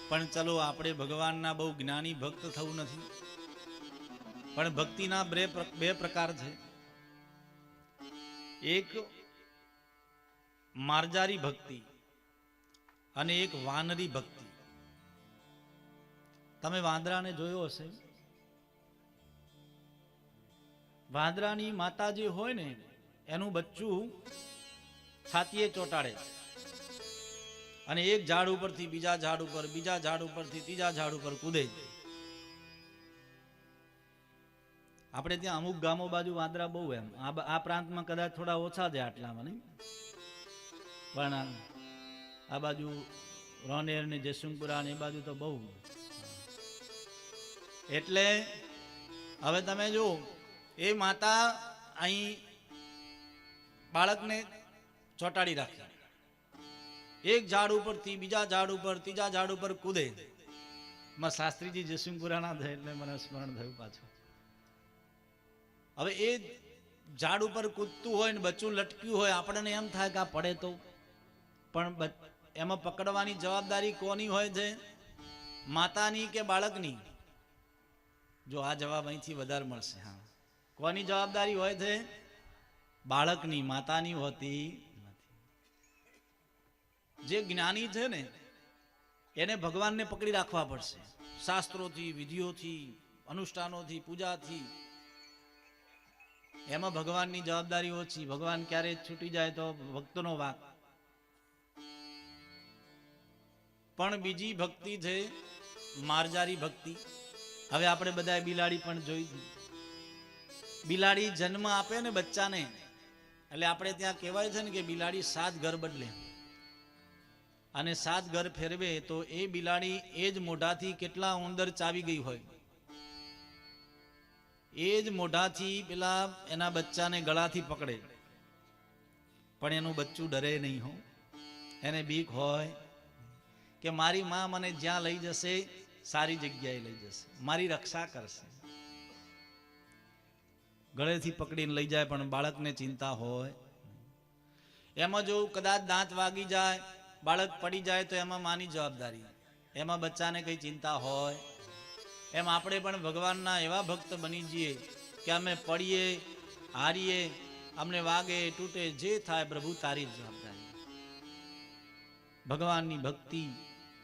પણ ચલો આપણે ભગવાનના બહુ જ્ઞાની ભક્ત થવું નથી, પણ ભક્તિના બે પ્રકાર છે. એક માર્જારી ભક્તિ અને એક વાનરી ભક્તિ. તમે વાંદરાને જોયો હશે. વાંદરાની માતા જે હોય ને એનું બચ્ચું છાતીએ ચોંટાડે અને એક ઝાડ ઉપરથી બીજા ઝાડ ઉપર, બીજા ઝાડ ઉપરથી ત્રીજા ઝાડ ઉપર કૂદે. આપણે ત્યાં અમુક ગામો બાજુ વાંદરા બહુ એમ, આ પ્રાંતમાં કદાચ થોડા ઓછા છે આટલામાં નહીં, પણ આ બાજુ રોનેર ને જયસિંહપુરા ને એ બાજુ તો બહુ. એટલે હવે તમે જો એ માતા અહીં બાળકને ચોંટાડી રાખે, એક ઝાડ ઉપરથી બીજા ઝાડ ઉપર ત્રીજા ઝાડ ઉપર કૂદે. મારા શાસ્ત્રીજી જયસિંહપુરા ના થાય એટલે મને સ્મરણ થયું પાછું. હવે એ ઝાડ ઉપર કૂદતું હોય ને બચ્ચું લટક્યું હોય, આપણને એમ થાય કે આ પડે તો, પણ એમાં પકડવાની જવાબદારી કોની હોય છે? માતાની કે બાળકની? જો આ જવાબ અહીંથી વધારે મળશે. હા, કોની જવાબદારી હોય છે? બાળકની, માતાની હોતી નથી. જે જ્ઞાની છે ને એને ભગવાનને પકડી રાખવા પડશે, શાસ્ત્રોથી, વિધિઓથી, અનુષ્ઠાનોથી, પૂજાથી. એમાં ભગવાનની જવાબદારી ઓછી. ભગવાન ક્યારે છૂટી જાય તો ભક્તનો વાંક. પણ બીજી ભક્તિ છે માર્જારી ભક્તિ. હવે આપણે બધા બિલાડી પણ જોઈ. બિલાડી જન્મ આપે ને બચ્ચાને, એટલે આપણે ત્યાં કહેવાય છે ને કે બિલાડી 7 ઘર બદલે અને 7 ઘર ફેરવે તો એ બિલાડી એ જ મોઢાથી કેટલા ઉંદર ચાવી ગઈ હોય એ જ મોઢાથી પેલા એના બચ્ચાને ગળાથી પકડે, પણ એનું બચ્ચું ડરે નહીં હો. એને બીક હોય કે મારી માં મને જ્યાં લઈ જશે સારી જગ્યાએ લઈ જશે, મારી રક્ષા કરશે. ગળેથી પકડીને લઈ જાય, પણ બાળકને ચિંતા હોય. એમાં જો કદાચ દાંત વાગી જાય, બાળક પડી જાય તો એમાં માની જવાબદારી, એમાં બચ્ચાને કઈ ચિંતા હોય. એમ આપણે પણ ભગવાનના એવા ભક્ત બની જઈએ કે અમે પડીએ, હારીએ, અમને વાગે, તૂટે, જે થાય પ્રભુ તારી જ જવાબદારી. ભગવાનની ભક્તિ